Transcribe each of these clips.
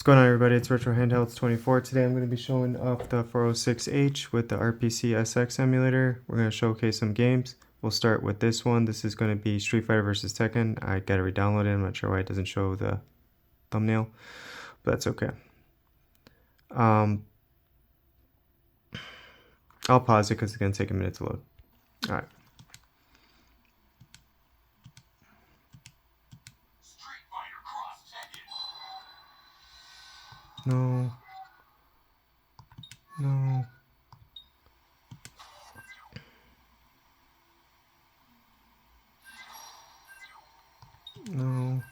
What's going on, everybody? It's Retro Handhelds 24. Today I'm going to be showing off the 406H with the RPC SX emulator. We're going to showcase some games. We'll start with this one. This is going to be Street Fighter vs. Tekken. I got to re-download it. I'm not sure why it doesn't show the thumbnail, but that's okay. I'll pause it because it's going to take a minute to load. Alright. No. No. No.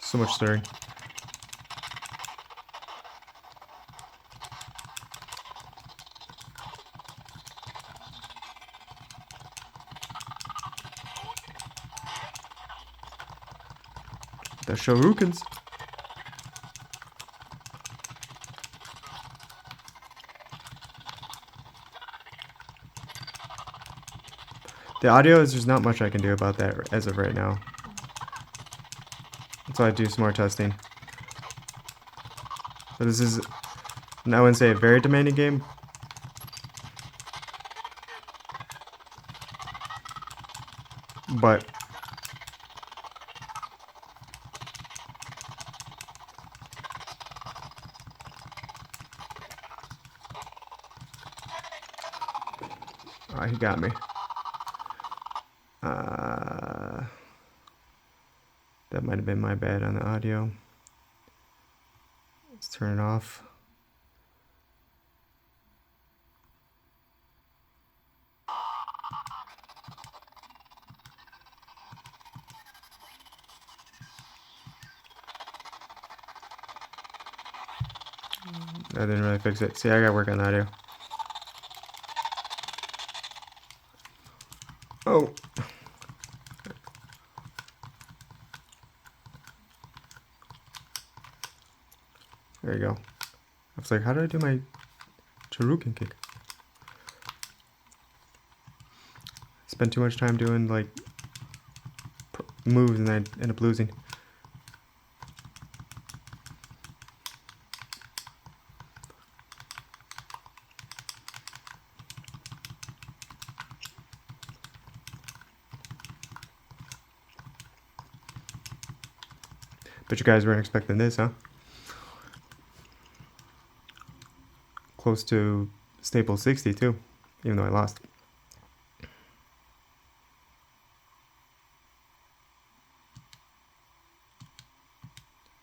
So much stirring. The Shurikens. The audio is, there's not much I can do about that as of right now. Until I do some more testing. But this is, I wouldn't say a very demanding game. But he got me. That might have been my bad on the audio. Let's turn it off. That didn't really fix it. See, I gotta work on the audio. Oh. There you go. I was like, how did I do my Shuriken kick? Spend too much time doing like moves and I end up losing. But you guys weren't expecting this, huh? Close to staple 60 too, even though I lost.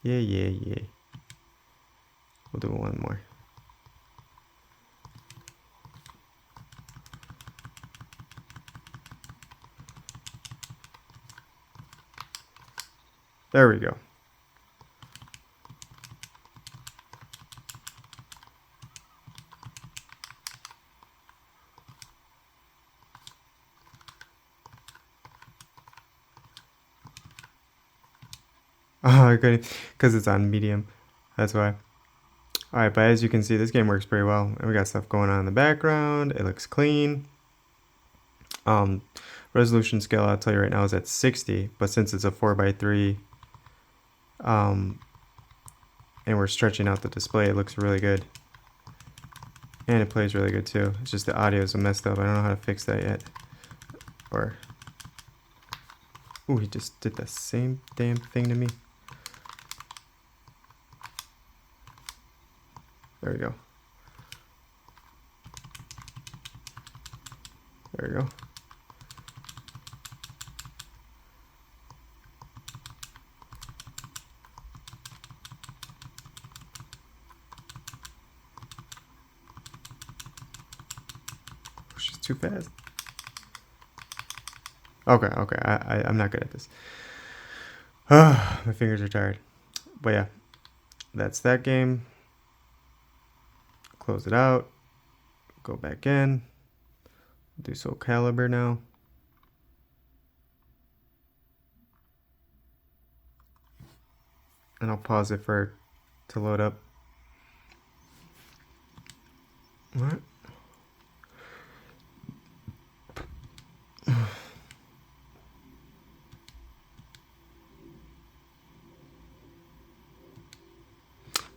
Yeah. We'll do one more. There we go. Oh, I couldn't, because it's on medium. That's why. Alright, but as you can see, this game works pretty well. And we got stuff going on in the background. It looks clean. Resolution scale, I'll tell you right now, is at 60. But since it's a 4x3, and we're stretching out the display, it looks really good. And it plays really good too. It's just the audio is messed up. I don't know how to fix that yet. Or... Ooh, he just did the same damn thing to me. There we go. There you go. She's too fast. Okay, okay. I'm not good at this. My fingers are tired. But yeah, that's that game. Close it out. Go back in. Do Soulcalibur now. And I'll pause it for to load up. What?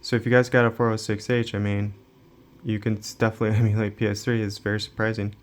So if you guys got a 406H, I mean, you can definitely emulate ps3. It's very surprising.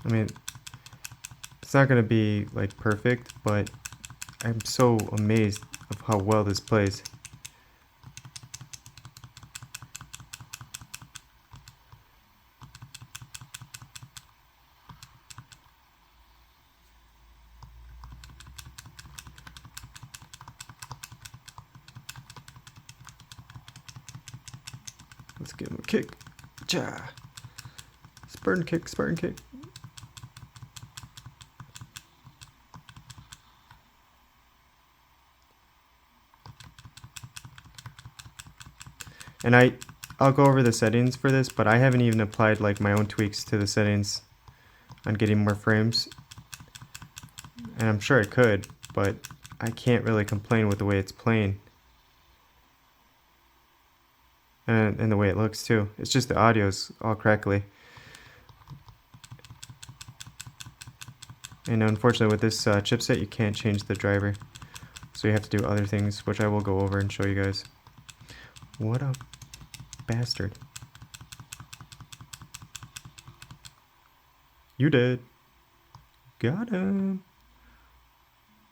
I mean, it's not going to be like perfect, but I'm so amazed of how well this plays. Let's give him a kick. Ja. Spartan kick, Spartan kick. And I'll go over the settings for this, but I haven't even applied like my own tweaks to the settings on getting more frames. And I'm sure I could, but I can't really complain with the way it's playing. And the way it looks too. It's just the audio's all crackly. And unfortunately with this chipset you can't change the driver. So you have to do other things, which I will go over and show you guys. What a bastard. You did. Got him.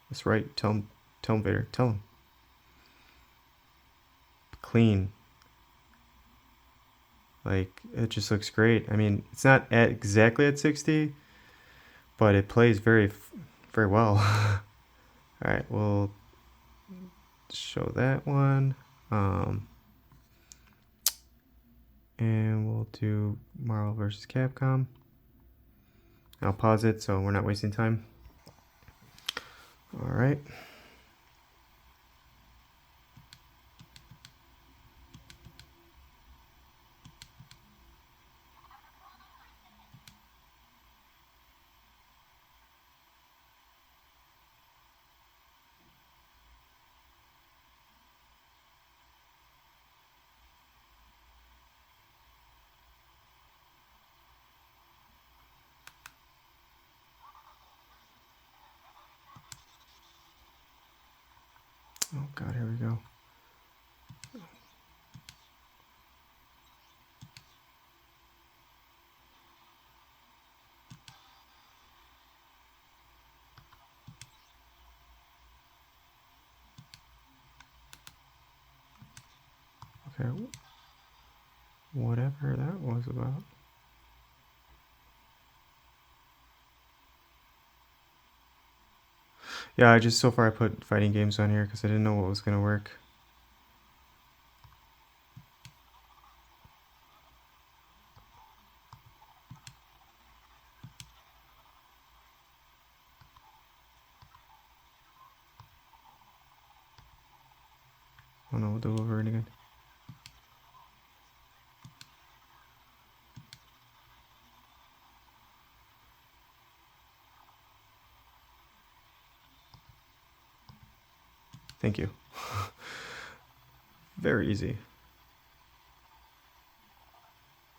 That's right. Tell him, Vader. Tell him. Clean. Like, it just looks great. I mean, it's not exactly at 60, but it plays very well. Alright, we'll show that one. And we'll do Marvel vs. Capcom. I'll pause it so we're not wasting time. Alright. Oh god, here we go. Okay, whatever that was about. Yeah, so far I put fighting games on here because I didn't know what was going to work. Oh no, we'll do over it again. Thank you. Very easy.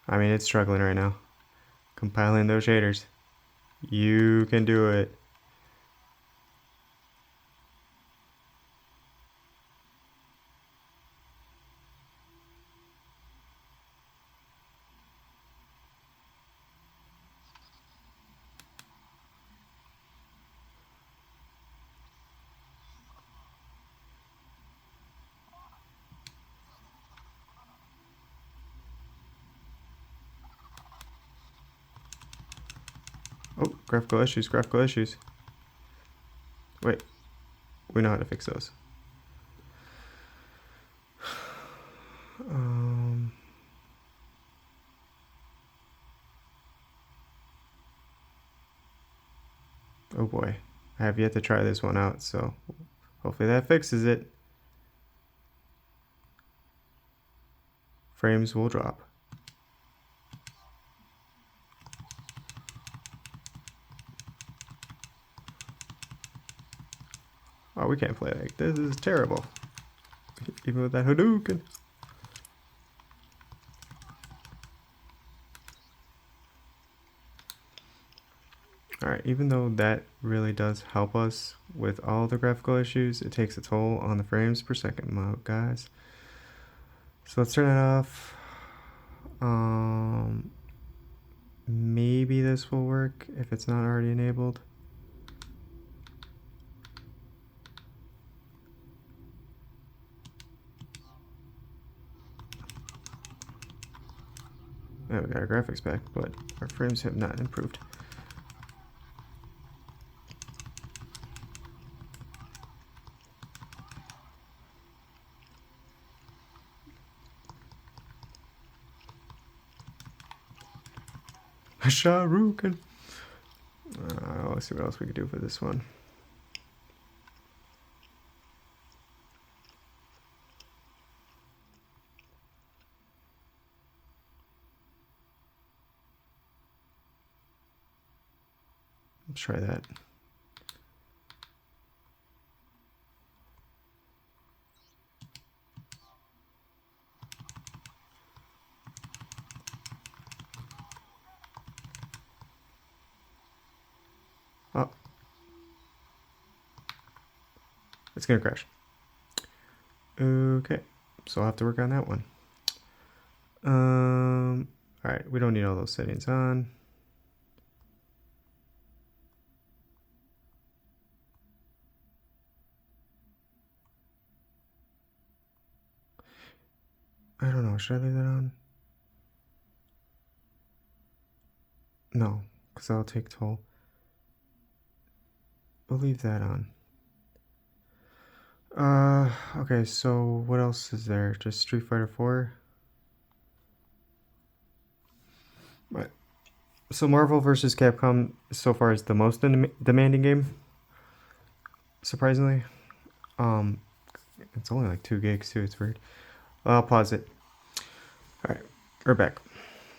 I mean, it's struggling right now. Compiling those shaders. You can do it. Oh, graphical issues, graphical issues. Wait, we know how to fix those. Oh boy, I have yet to try this one out, so hopefully that fixes it. Frames will drop. Oh, we can't play like this. This is terrible. Even with that Hadouken. Alright, even though that really does help us with all the graphical issues, it takes a toll on the frames per second mode, guys. So let's turn it off. Maybe this will work if it's not already enabled. Oh, we got our graphics back, but our frames have not improved. Sharukan. Let's see what else we can do for this one. Let's try that. Oh. It's gonna crash. Okay, so I'll have to work on that one. Alright, we don't need all those settings on. I don't know, should I leave that on? No, because that'll take toll. We'll leave that on. Okay, so what else is there? Just Street Fighter 4? Right. So Marvel vs. Capcom so far is the most demanding game, surprisingly. It's only like 2 gigs too, it's weird. I'll pause it. Alright, we're back.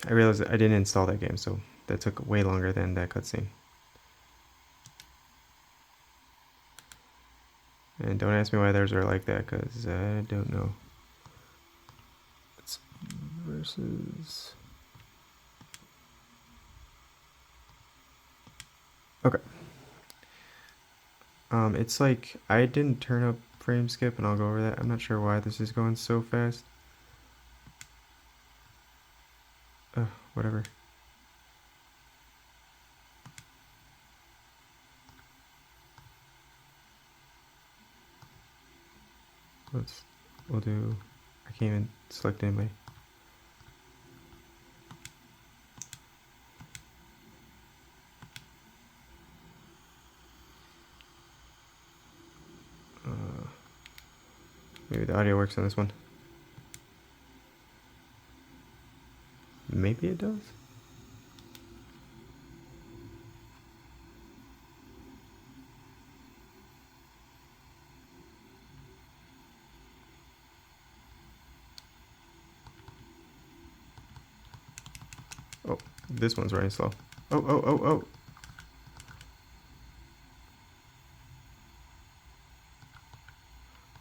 I realized I didn't install that game, so that took way longer than that cutscene. And don't ask me why theirs are like that, because I don't know. It's versus... Okay. It's like, I didn't turn up frame skip, and I'll go over that. I'm not sure why this is going so fast. Whatever. We'll do, I can't even select anybody. Maybe the audio works on this one. Maybe it does. Oh, this one's running slow. Oh.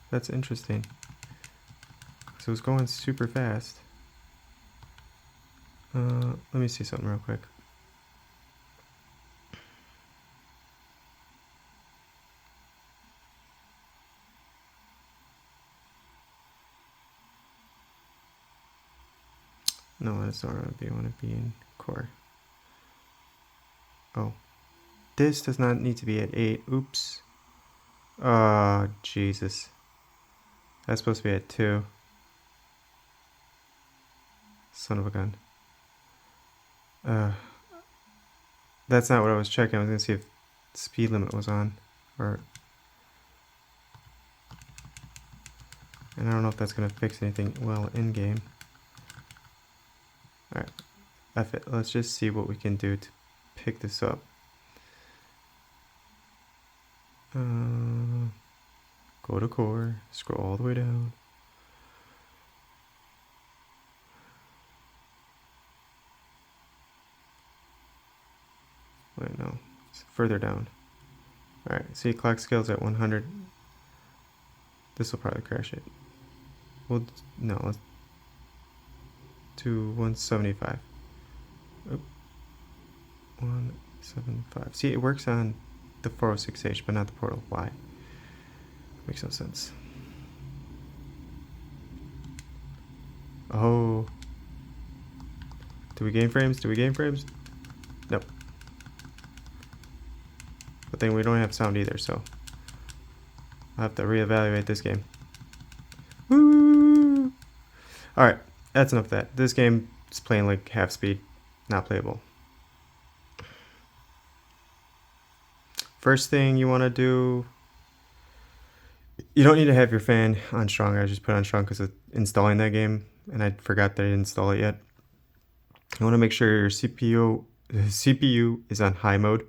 That's interesting. So it was going super fast. Let me see something real quick. No, that's not what I want to be in core. Oh. This does not need to be at 8. Oops. Oh, Jesus. That's supposed to be at 2. Son of a gun. That's not what I was checking. I was going to see if the speed limit was on. And I don't know if that's going to fix anything well in-game. Alright. F it. Let's just see what we can do to pick this up. Go to core. Scroll all the way down. Wait, no. It's further down. Alright, see, clock scale's at 100. This will probably crash it. Well, no, let's do 175. Oop. 175. See, it works on the 406H, but not the Portal. Why? Makes no sense. Oh. Do we gain frames? Do we gain frames? Nope. But then we don't have sound either, so I'll have to reevaluate this game. Woo! Alright, that's enough of that. This game is playing like half speed, not playable. First thing you want to do, you don't need to have your fan on strong. I just put it on strong because of installing that game, and I forgot that I didn't install it yet. You want to make sure your CPU is on high mode.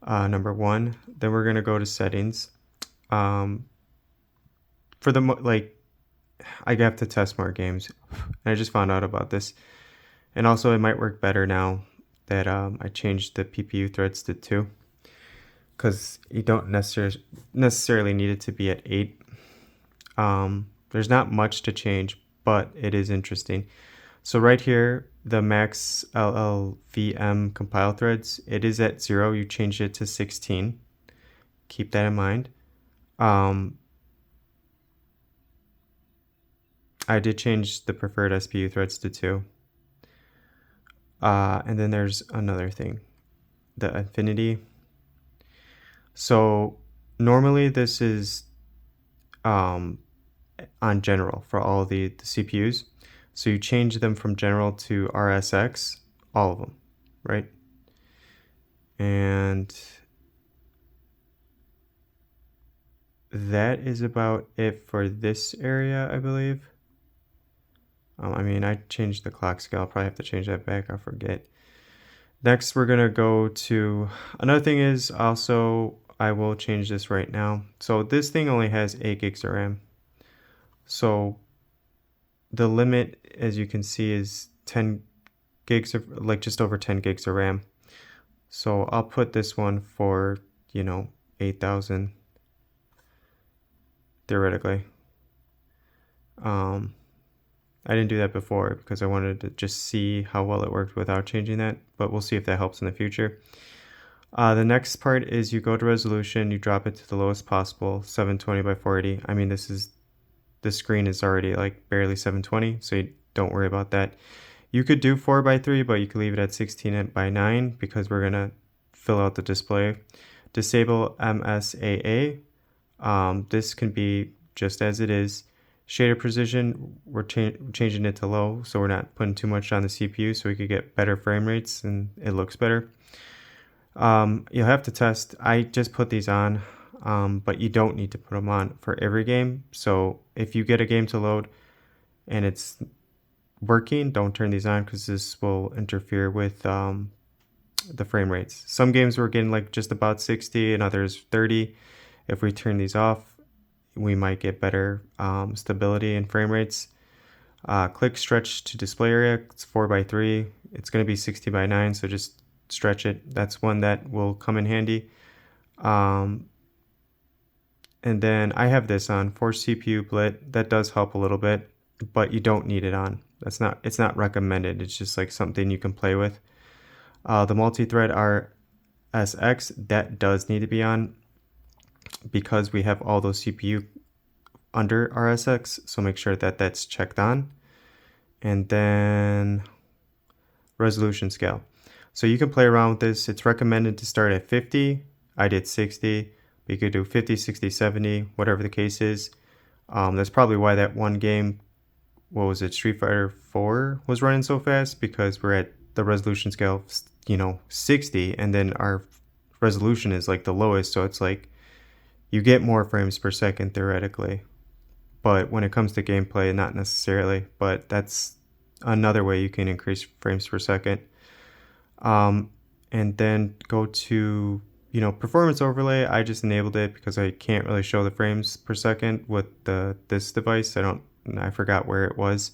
Number 1. Then we're gonna go to settings. For the I have to test more games, and I just found out about this. And also, it might work better now that I changed the PPU threads to 2, because you don't necessarily need it to be at 8. There's not much to change, but it is interesting. So right here, the max LLVM compile threads, it is at 0. You changed it to 16. Keep that in mind. I did change the preferred SPU threads to 2. And then there's another thing, the infinity. So normally this is on general for all the CPUs. So you change them from general to RSX, all of them, right? And that is about it for this area, I believe. I mean, I changed the clock scale. I'll probably have to change that back. I forget. Next, we're going to go to, another thing is also, I will change this right now. So this thing only has 8 gigs of RAM. So the limit, as you can see, is 10 gigs of, just over 10 gigs of RAM. So I'll put this one for, 8,000 theoretically. I didn't do that before because I wanted to just see how well it worked without changing that, but we'll see if that helps in the future. The next part is you go to resolution, you drop it to the lowest possible, 720 by 480. I mean, the screen is already barely 720, so you don't worry about that. You could do 4:3, but you could leave it at 16:9 because we're gonna fill out the display. Disable MSAA. This can be just as it is. Shader precision, we're changing it to low, so we're not putting too much on the CPU, so we could get better frame rates and it looks better. You'll have to test. I just put these on, but you don't need to put them on for every game. So if you get a game to load and it's working, don't turn these on because this will interfere with the frame rates. Some games we're getting just about 60 and others 30. If we turn these off, we might get better stability and frame rates. Click stretch to display area. It's 4:3. It's going to be 60:9, so just stretch it. That's one that will come in handy. And then I have this on for CPU blit. That does help a little bit, but you don't need it on. It's not recommended. It's just like something you can play with. The multi-thread RSX, that does need to be on because we have all those CPU under RSX. So make sure that that's checked on. And then resolution scale. So you can play around with this. It's recommended to start at 50. I did 60. But you could do 50, 60, 70, whatever the case is. That's probably why that one game, what was it, Street Fighter 4 was running so fast, because we're at the resolution scale, 60, and then our resolution is like the lowest, so it's like you get more frames per second theoretically. But when it comes to gameplay, not necessarily, but that's another way you can increase frames per second. And then go to, performance overlay. I just enabled it because I can't really show the frames per second with this device. I forgot where it was.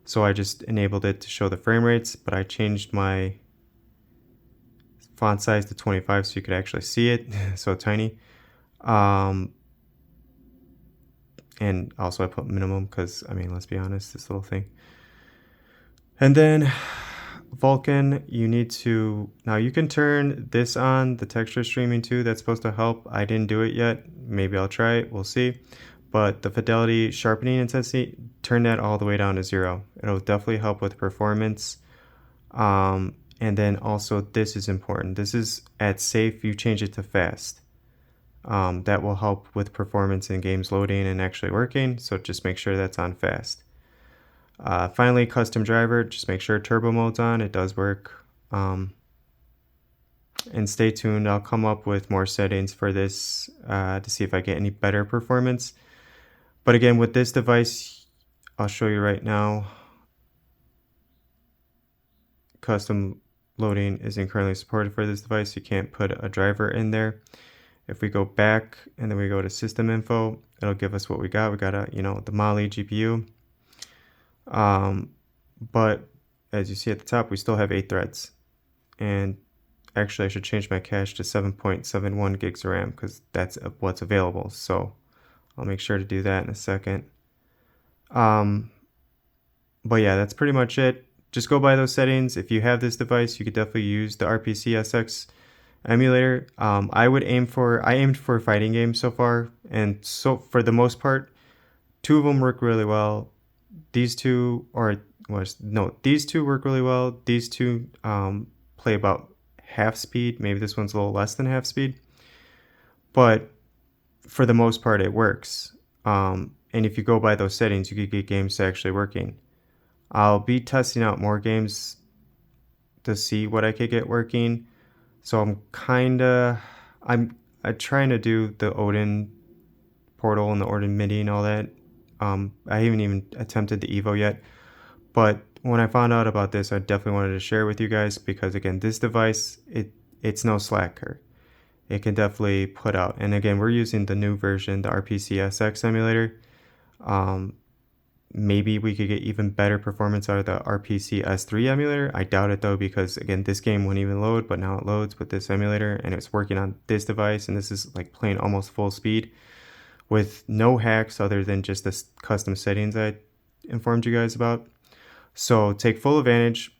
So I just enabled it to show the frame rates, but I changed my font size to 25 so you could actually see it. So tiny. And also I put minimum because, let's be honest, this little thing. And then Vulkan, now you can turn this on, the texture streaming too. That's supposed to help. I didn't do it yet. Maybe I'll try it. We'll see. But the fidelity sharpening intensity, turn that all the way down to 0. It'll definitely help with performance. And then also this is important. This is at safe, you change it to fast. That will help with performance in games loading and actually working. So just make sure that's on fast. Finally, custom driver, just make sure turbo mode's on. It does work. And stay tuned. I'll come up with more settings for this to see if I get any better performance. But again, with this device, I'll show you right now. Custom loading isn't currently supported for this device. You can't put a driver in there. If we go back and then we go to system info, it'll give us what we got. We got the Mali GPU. But as you see at the top, we still have 8 threads. And actually I should change my cache to 7.71 gigs of RAM because that's what's available. So I'll make sure to do that in a second. But yeah, that's pretty much it. Just go by those settings. If you have this device, you could definitely use the RPCSX emulator. I aimed for fighting games so far, and so for the most part, 2 of them work really well. These two work really well. These two play about half speed. Maybe this one's a little less than half speed, but for the most part it works. And if you go by those settings, you could get games to actually working. I'll be testing out more games to see what I could get working. So I'm trying to do the Odin portal and the Odin MIDI and all that. I haven't even attempted the Evo yet, but when I found out about this, I definitely wanted to share with you guys because again, this device, it's no slacker. It can definitely put out, and again, we're using the new version, the RPCSX emulator. Maybe we could get even better performance out of the RPCS3 emulator. I doubt it though, because again, this game wouldn't even load, but now it loads with this emulator and it's working on this device, and this is like playing almost full speed with no hacks other than just the custom settings I informed you guys about. So take full advantage.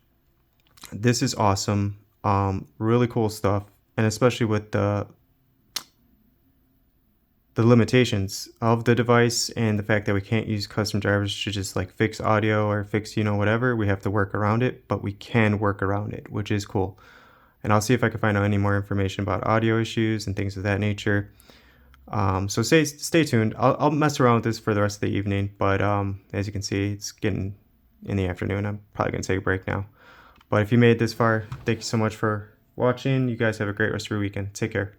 This is awesome. Really cool stuff, and especially with the limitations of the device and the fact that we can't use custom drivers to just like fix audio or fix whatever. We have to work around it, but we can work around it, which is cool. And I'll see if I can find out any more information about audio issues and things of that nature. So stay tuned. I'll mess around with this for the rest of the evening, but as you can see, it's getting in the afternoon. I'm probably gonna take a break now. But if you made it this far, thank you so much for watching. You guys have a great rest of your weekend. Take care.